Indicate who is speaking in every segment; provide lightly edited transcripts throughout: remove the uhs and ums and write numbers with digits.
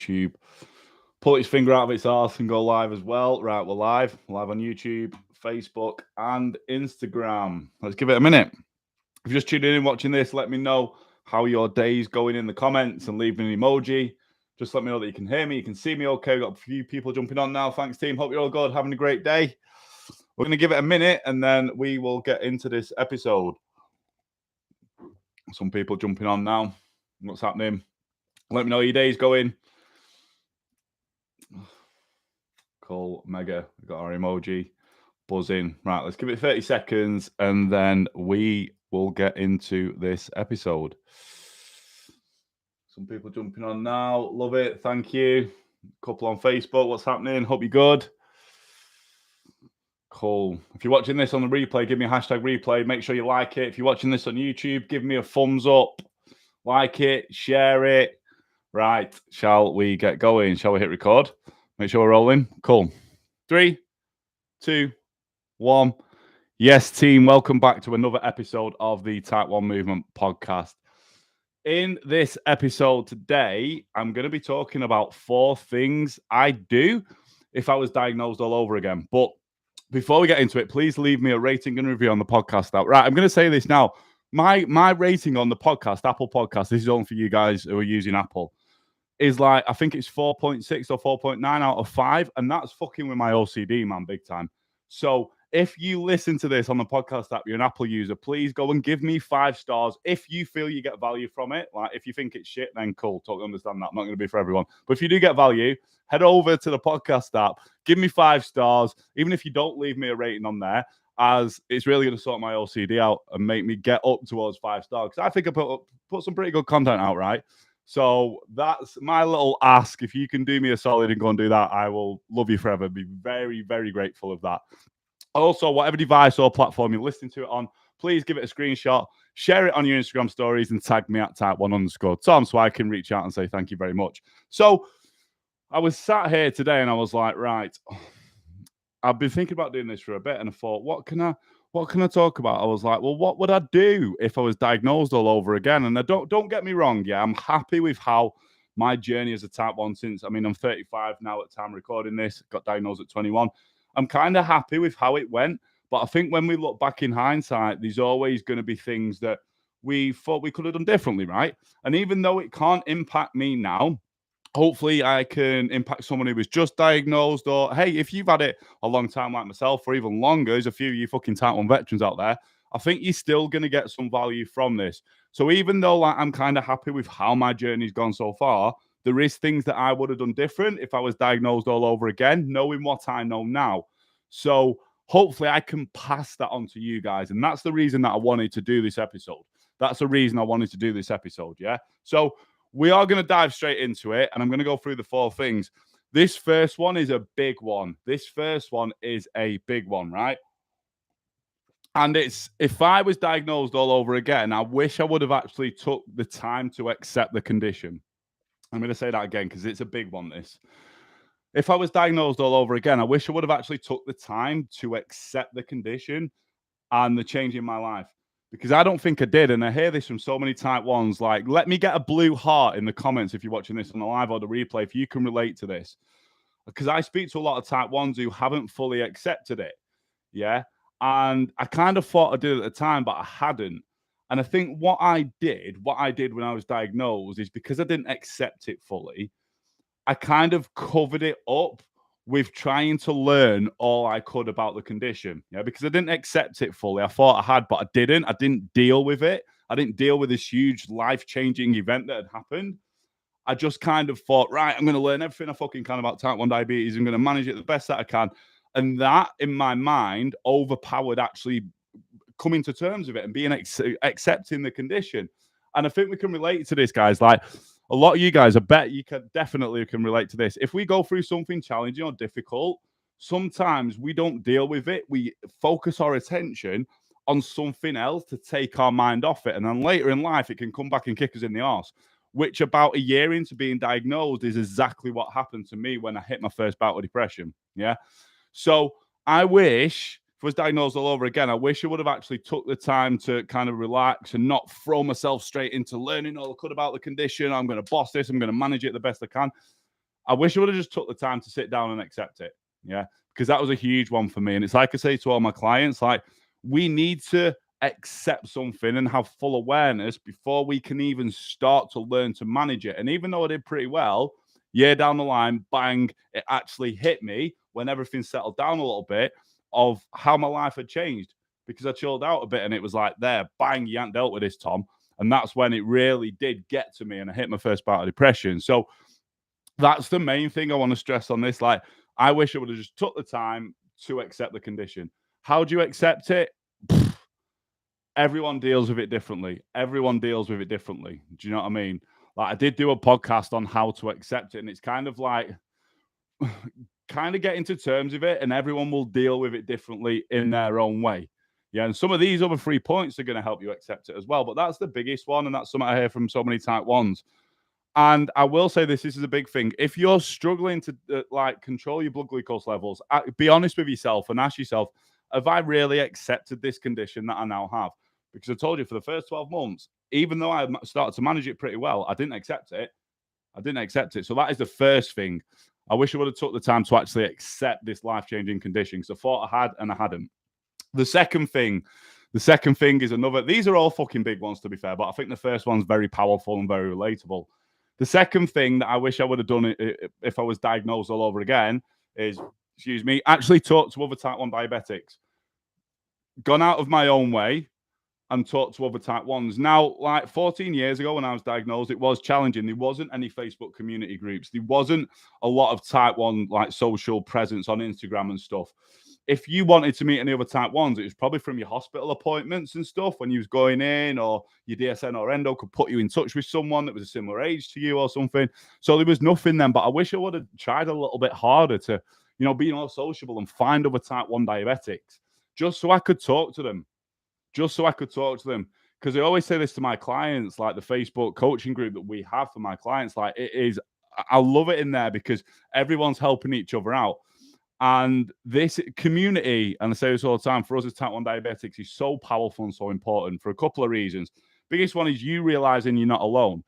Speaker 1: YouTube. Pull its finger out of its arse and go live as well. Right, we're live. Live on YouTube, Facebook, and Instagram. Let's give it a minute. If you're just tuning in watching this, let me know how your day's going in the comments and leave an emoji. Just let me know that you can hear me, you can see me okay. We've got a few people jumping on now. Thanks, team. Hope you're all good, having a great day. We're going to give it a minute and then we will get into this episode. Some people jumping on now. What's happening? Let me know how your day's going. Cool, mega. We've got our emoji buzzing. Right, let's give it 30 seconds and then we will get into this episode. Some people jumping on now. Love it. Thank you. Couple on Facebook. What's happening? Hope you're good. Cool. If you're watching this on the replay, give me a hashtag replay. Make sure you like it. If you're watching this on YouTube, give me a thumbs up. Like it. Share it. Right. Shall we get going? Shall we hit record? Make sure we're rolling. Cool. 3, 2, 1. Yes, team. Welcome back to another episode of the Type 1 Movement podcast. In this episode today, I'm going to be talking about 4 things I'd do if I was diagnosed all over again. But before we get into it, please leave me a rating and review on the podcast out. Right, I'm going to say this now. My rating on the podcast, Apple Podcast, this is only for you guys who are using Apple, is like, I think it's 4.6 or 4.9 out of 5. And that's fucking with my OCD, man, big time. So if you listen to this on the podcast app, you're an Apple user, please go and give me 5 stars if you feel you get value from it. Like, if you think it's shit, then cool. Totally understand that. I'm not going to be for everyone. But if you do get value, head over to the podcast app, give me 5 stars, even if you don't leave me a rating on there, as it's really going to sort my OCD out and make me get up towards 5 stars. Because I think I put some pretty good content out, right? So that's my little ask. If you can do me a solid and go and do that, I will love you forever. Be very, very grateful of that. Also, whatever device or platform you're listening to it on, please give it a screenshot, share it on your Instagram stories, and tag me at type1_Tom so I can reach out and say thank you very much. So I was sat here today and I was like, right, I've been thinking about doing this for a bit, and I thought, what can I talk about? I was like, well, what would I do if I was diagnosed all over again? And I don't get me wrong, yeah, I'm happy with how my journey as a type 1 since, I'm 35 now at the time of recording this, got diagnosed at 21. I'm kind of happy with how it went, but I think when we look back in hindsight, there's always going to be things that we thought we could have done differently, right? And even though it can't impact me now, hopefully I can impact someone who was just diagnosed, or hey, if you've had it a long time like myself or even longer, there's a few of you fucking type 1 veterans out there, I think you're still going to get some value from this. So even though I'm kind of happy with how my journey's gone so far, there is things that I would have done different if I was diagnosed all over again, knowing what I know now. So hopefully I can pass that on to you guys. And that's the reason that I wanted to do this episode. That's the reason I wanted to do this episode, yeah? So we are going to dive straight into it, and I'm going to go through the 4 things. This first one is a big one. Right? And it's, if I was diagnosed all over again, I wish I would have actually took the time to accept the condition. I'm going to say that again because it's a big one, this. If I was diagnosed all over again, I wish I would have actually took the time to accept the condition and the change in my life. Because I don't think I did. And I hear this from so many type 1s, like, let me get a blue heart in the comments if you're watching this on the live or the replay, if you can relate to this. Because I speak to a lot of type 1s who haven't fully accepted it. Yeah. And I kind of thought I did at the time, but I hadn't. And I think what I did when I was diagnosed is because I didn't accept it fully, I kind of covered it up with trying to learn all I could about the condition. Yeah, because I didn't accept it fully. I thought I had, but I didn't. I didn't deal with it. I didn't deal with this huge life-changing event that had happened. I just kind of thought, right, I'm going to learn everything I fucking can about type 1 diabetes. I'm going to manage it the best that I can. And that, in my mind, overpowered actually coming to terms with it and being accepting the condition. And I think we can relate to this, guys. Like, a lot of you guys, I bet you can relate to this. If we go through something challenging or difficult, sometimes we don't deal with it. We focus our attention on something else to take our mind off it. And then later in life, it can come back and kick us in the arse, which about a year into being diagnosed is exactly what happened to me when I hit my first bout of depression. Yeah. So I wish, if I was diagnosed all over again, I wish I would have actually took the time to kind of relax and not throw myself straight into learning all I could about the condition. I'm going to boss this. I'm going to manage it the best I can. I wish I would have just took the time to sit down and accept it. Yeah. Because that was a huge one for me. And it's like I say to all my clients, like, we need to accept something and have full awareness before we can even start to learn to manage it. And even though I did pretty well, year down the line, bang, it actually hit me when everything settled down a little bit of how my life had changed because I chilled out a bit and it was like, there, bang, you ain't dealt with this, Tom. And that's when it really did get to me and I hit my first bout of depression. So that's the main thing I want to stress on this. Like, I wish I would have just took the time to accept the condition. How do you accept it? Everyone deals with it differently. Everyone deals with it differently. Do you know what I mean? Like, I did do a podcast on how to accept it, and it's kind of like kind of getting to terms with it, and everyone will deal with it differently in their own way. Yeah, and some of these other 3 points are going to help you accept it as well. But that's the biggest one, and that's something I hear from so many type ones. And I will say this is a big thing. If you're struggling to like control your blood glucose levels, be honest with yourself and ask yourself, have I really accepted this condition that I now have? Because I told you for the first 12 months, even though I started to manage it pretty well, I didn't accept it. I didn't accept it. So that is the first thing. I wish I would have took the time to actually accept this life-changing condition because I thought I had and I hadn't. The second thing is another. These are all fucking big ones, to be fair, but I think the first one's very powerful and very relatable. The second thing that I wish I would have done if I was diagnosed all over again is, actually talk to other type 1 diabetics. Gone out of my own way and talk to other type 1s. Now, like 14 years ago when I was diagnosed, it was challenging. There wasn't any Facebook community groups. There wasn't a lot of type 1 like social presence on Instagram and stuff. If you wanted to meet any other type 1s, it was probably from your hospital appointments and stuff when you was going in, or your DSN or endo could put you in touch with someone that was a similar age to you or something. So there was nothing then, but I wish I would have tried a little bit harder to, be more sociable and find other type 1 diabetics just so I could talk to them. Because I always say this to my clients, like the Facebook coaching group that we have for my clients, like I love it in there because everyone's helping each other out. And this community, and I say this all the time, for us as type 1 diabetics is so powerful and so important for a couple of reasons. Biggest one is you realizing you're not alone.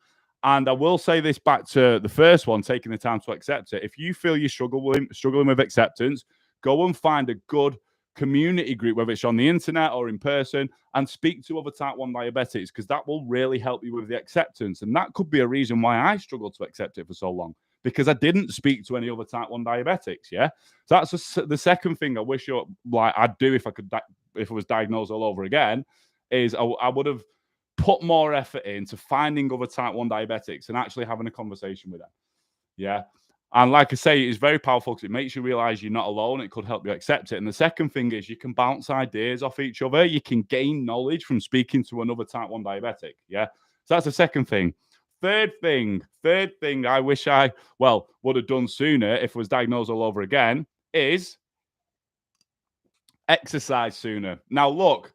Speaker 1: And I will say this back to the first one, taking the time to accept it. If you feel you're struggling with acceptance, go and find a good community group, whether it's on the internet or in person, and speak to other type 1 diabetics, because that will really help you with the acceptance. And that could be a reason why I struggled to accept it for so long, because I didn't speak to any other type 1 diabetics. Yeah. So that's the second thing I wish I'd do if I was diagnosed all over again, is I would have put more effort into finding other type 1 diabetics and actually having a conversation with them. Yeah. And like I say, it's very powerful because it makes you realize you're not alone. It could help you accept it. And the second thing is you can bounce ideas off each other. You can gain knowledge from speaking to another type 1 diabetic. Yeah. So that's the second thing. Third thing I wish I would have done sooner if I was diagnosed all over again is exercise sooner. Now, look,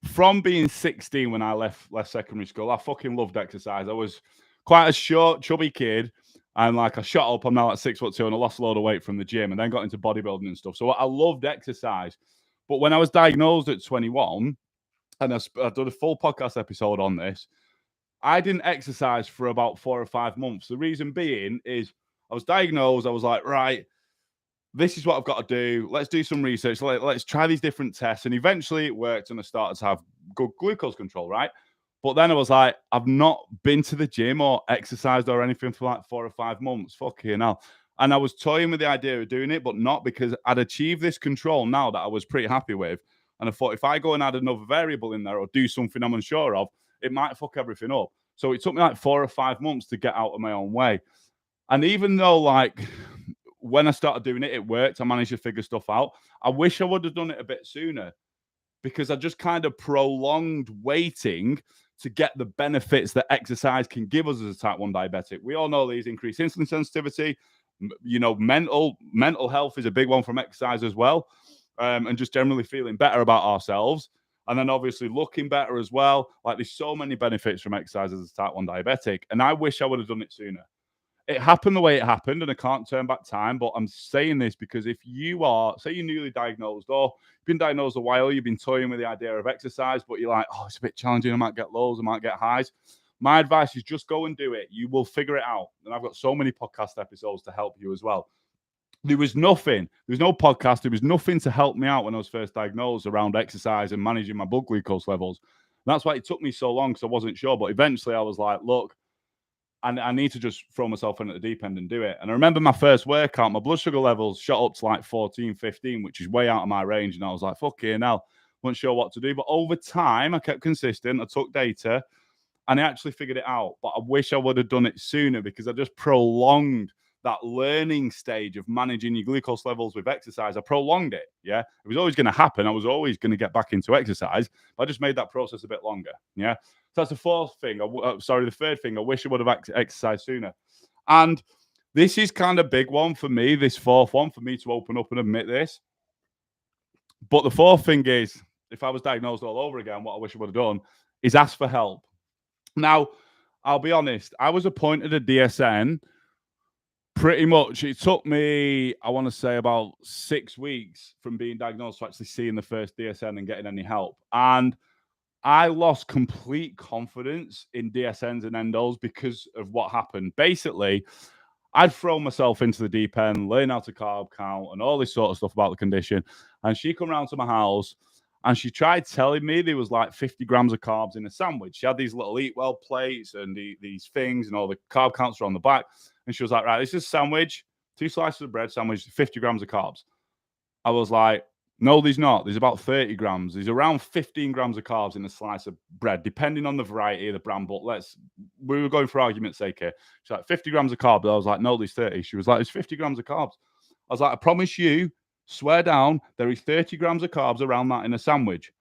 Speaker 1: from being 16 when I left secondary school, I fucking loved exercise. I was quite a short, chubby kid. And like I shot up, I'm now at 6'2" and I lost a load of weight from the gym and then got into bodybuilding and stuff. So I loved exercise. But when I was diagnosed at 21, and I did a full podcast episode on this, I didn't exercise for about 4 or 5 months. The reason being is I was diagnosed. I was like, right, this is what I've got to do. Let's do some research. Let's try these different tests. And eventually it worked and I started to have good glucose control, right? But then I was like, I've not been to the gym or exercised or anything for like 4 or 5 months. Fucking hell. And I was toying with the idea of doing it, but not, because I'd achieved this control now that I was pretty happy with. And I thought if I go and add another variable in there or do something I'm unsure of, it might fuck everything up. So it took me like 4 or 5 months to get out of my own way. And even though like when I started doing it, it worked. I managed to figure stuff out. I wish I would have done it a bit sooner, because I just kind of prolonged waiting to get the benefits that exercise can give us as a type 1 diabetic. We all know these: increased insulin sensitivity, mental health is a big one from exercise as well, and just generally feeling better about ourselves. And then obviously looking better as well. Like, there's so many benefits from exercise as a type 1 diabetic. And I wish I would have done it sooner. It happened the way it happened, and I can't turn back time. But I'm saying this because if you are, say you're newly diagnosed, or you've been diagnosed a while, you've been toying with the idea of exercise, but you're like, oh, it's a bit challenging, I might get lows, I might get highs. My advice is just go and do it. You will figure it out. And I've got so many podcast episodes to help you as well. There was nothing. There was no podcast. There was nothing to help me out when I was first diagnosed around exercise and managing my blood glucose levels. And that's why it took me so long, because I wasn't sure. But eventually I was like, look, I need to just throw myself in at the deep end and do it. And I remember my first workout, my blood sugar levels shot up to like 14, 15, which is way out of my range. And I was like, fucking hell, wasn't sure what to do. But over time, I kept consistent. I took data and I actually figured it out. But I wish I would have done it sooner, because I just prolonged that learning stage of managing your glucose levels with exercise. I prolonged it. Yeah. It was always going to happen. I was always going to get back into exercise. But I just made that process a bit longer. Yeah. So that's the fourth thing. The third thing. I wish I would have exercised sooner. And this is kind of big one for me, this fourth one, for me to open up and admit this. But the fourth thing is, if I was diagnosed all over again, what I wish I would have done is ask for help. Now, I'll be honest, I was appointed a DSN pretty much. It took me, I want to say, about 6 weeks from being diagnosed to actually seeing the first DSN and getting any help. And I lost complete confidence in DSNs and endos because of what happened. Basically, I'd thrown myself into the deep end, learn how to carb count and all this sort of stuff about the condition. And she come round to my house and she tried telling me there was like 50 grams of carbs in a sandwich. She had these little Eat Well plates and these things, and all the carb counts were on the back. And she was like, right, this is a sandwich, 2 slices of bread sandwich, 50 grams of carbs. I was like, no, there's not. There's about 30 grams. There's around 15 grams of carbs in a slice of bread, depending on the variety of the brand. But we were going for argument's sake here. She's like, 50 grams of carbs. I was like, no, there's 30. She was like, there's 50 grams of carbs. I was like, I promise you, swear down, there is 30 grams of carbs around that in a sandwich.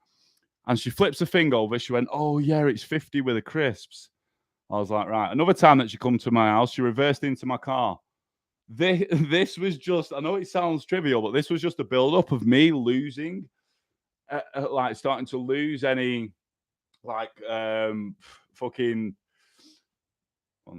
Speaker 1: And she flips the thing over. She went, oh, yeah, it's 50 with the crisps. I was like, right. Another time that she come to my house, she reversed into my car. This was just, I know it sounds trivial, but this was just a build-up of me losing, like starting to lose any, like, fucking, let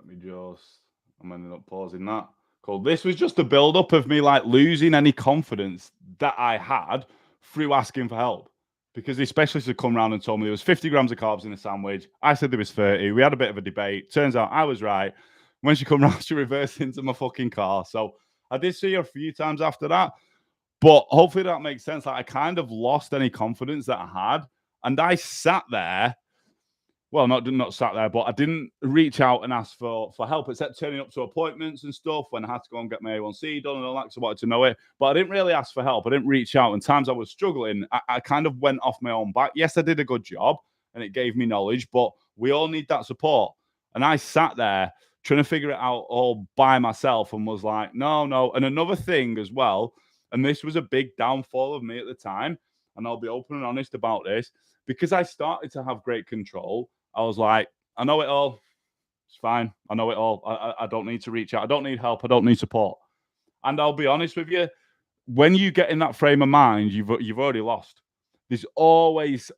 Speaker 1: me just, I'm ending up pausing that. Cool. This was just a build-up of me, like, losing any confidence that I had through asking for help. Because the specialist had come around and told me there was 50 grams of carbs in a sandwich. I said there was 30. We had a bit of a debate. Turns out I was right. When she come around, she reversed into my fucking car. So I did see her a few times after that. But hopefully that makes sense. Like, I kind of lost any confidence that I had. And I sat there. Well, not sat there, but I didn't reach out and ask for help. Except turning up to appointments and stuff when I had to go and get my A1C done and all that, because I wanted to know it. But I didn't really ask for help. I didn't reach out. And times I was struggling, I kind of went off my own back. Yes, I did a good job and it gave me knowledge, but we all need that support. And I sat there trying to figure it out all by myself and was like, no. And another thing as well, and this was a big downfall of me at the time, and I'll be open and honest about this, because I started to have great control. I was like, I know it all. It's fine. I know it all. I don't need to reach out. I don't need help. I don't need support. And I'll be honest with you, when you get in that frame of mind, you've already lost. There's always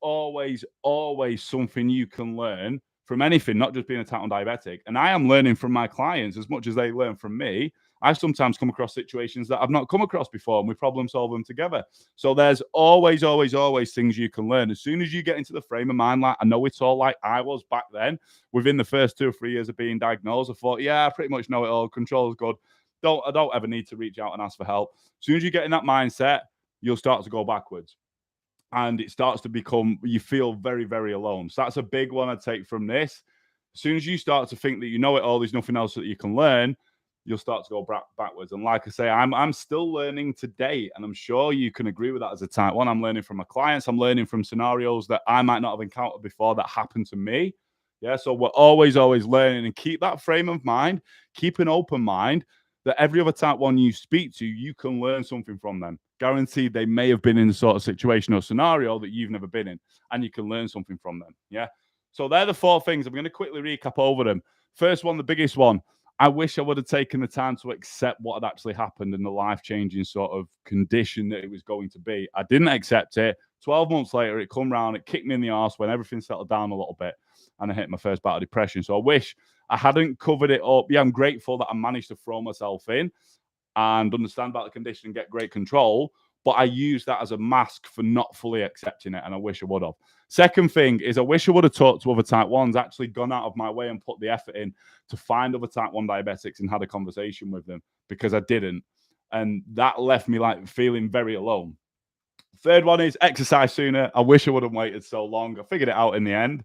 Speaker 1: something you can learn from anything, not just being a type 1 diabetic. And I am learning from my clients as much as they learn from me. I sometimes come across situations that I've not come across before, and we problem solve them together. So there's always things you can learn. As soon as you get into the frame of mind, like I know it's all, like I was back then, within the first 2 or 3 years of being diagnosed, I thought, yeah, I pretty much know it all. Control is good. I don't ever need to reach out and ask for help. As soon as you get in that mindset, you'll start to go backwards. And it starts to become, you feel very, very alone. So that's a big one I take from this. As soon as you start to think that you know it all, there's nothing else that you can learn, you'll start to go backwards. And like I say, I'm still learning today, and I'm sure you can agree with that as a type 1. I'm learning from my clients. I'm learning from scenarios that I might not have encountered before that happened to me. Yeah, so we're always learning, and keep that frame of mind, keep an open mind that every other type 1 you speak to, you can learn something from them. Guaranteed they may have been in a sort of situation or scenario that you've never been in, and you can learn something from them. Yeah. So they're the 4 things. I'm going to quickly recap over them. First one, the biggest one. I wish I would have taken the time to accept what had actually happened and the life-changing sort of condition that it was going to be. I didn't accept it. 12 months later, it come round, it kicked me in the arse when everything settled down a little bit, and I hit my first bout of depression. So I wish I hadn't covered it up. Yeah, I'm grateful that I managed to throw myself in and understand about the condition and get great control. but I use that as a mask for not fully accepting it, and I wish I would have. Second thing is I wish I would have talked to other type 1s, actually gone out of my way and put the effort in to find other type 1 diabetics and had a conversation with them, because I didn't. And that left me like feeling very alone. Third one is exercise sooner. I wish I would have waited so long. I figured it out in the end,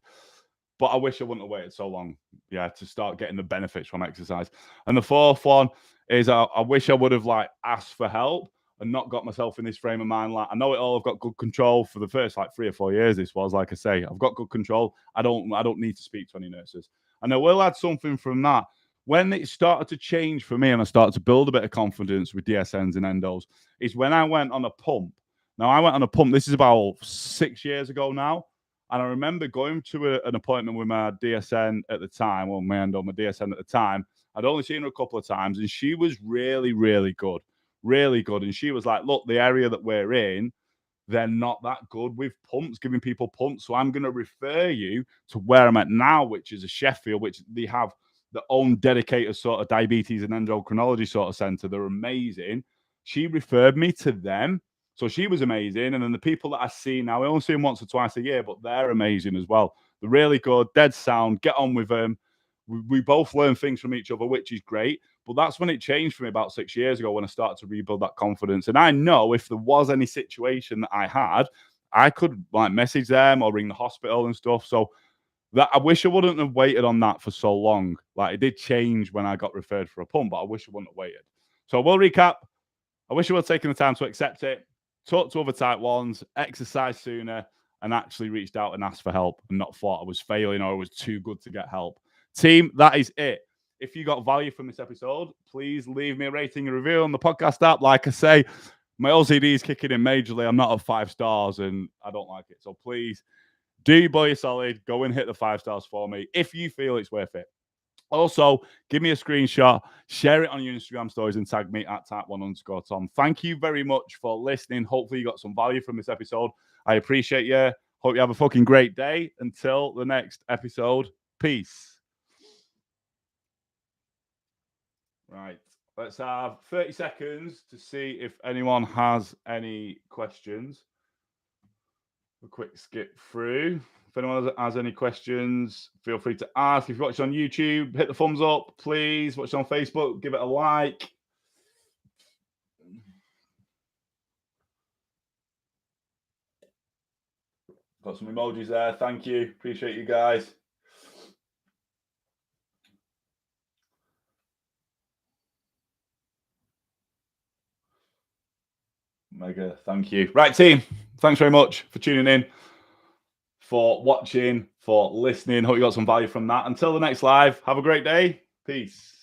Speaker 1: but I wish I wouldn't have waited so long, to start getting the benefits from exercise. And the fourth one is I wish I would have like asked for help and not got myself in this frame of mind. Like, I know it all. I've got good control for the first like 3 or 4 years. This was, like I say, I've got good control. I don't need to speak to any nurses. And I will add something from that. When it started to change for me and I started to build a bit of confidence with DSNs and endos, is when I went on a pump. Now, I went on a pump. This is about 6 years ago now. And I remember going to an appointment with my DSN at the time, or my endo, my DSN at the time. I'd only seen her a couple of times, and she was really, really good. Really good. And she was like, look, the area that we're in, they're not that good with pumps, giving people pumps. So I'm going to refer you to where I'm at now, which is a Sheffield, which they have their own dedicated sort of diabetes and endocrinology sort of center. They're amazing. She referred me to them. So she was amazing. And then the people that I see now, I only see them once or twice a year, but they're amazing as well. They're really good, dead sound, get on with them. We both learn things from each other, which is great. But that's when it changed for me about 6 years ago, when I started to rebuild that confidence. And I know if there was any situation that I had, I could like message them or ring the hospital and stuff. So that I wish I wouldn't have waited on that for so long. Like, it did change when I got referred for a pump, but I wish I wouldn't have waited. So we'll recap. I wish I would have taken the time to accept it, talk to other type 1s, exercise sooner, and actually reached out and asked for help and not thought I was failing or I was too good to get help. Team, that is it. If you got value from this episode, please leave me a rating and review on the podcast app. Like I say, my OCD is kicking in majorly. I'm not at 5 stars and I don't like it. So please do boy solid. Go and hit the 5 stars for me if you feel it's worth it. Also, give me a screenshot, share it on your Instagram stories, and tag me at type1_Tom. Thank you very much for listening. Hopefully, you got some value from this episode. I appreciate you. Hope you have a fucking great day. Until the next episode, peace. Right. Let's have 30 seconds to see if anyone has any questions. A quick skip through. If anyone has any questions, feel free to ask. If you watch on YouTube, hit the thumbs up, please. Watch on Facebook, give it a like. Got some emojis there. Thank you. Appreciate you guys. Mega. Thank you. Right, team. Thanks very much for tuning in, for watching, for listening. Hope you got some value from that. Until the next live, have a great day. Peace.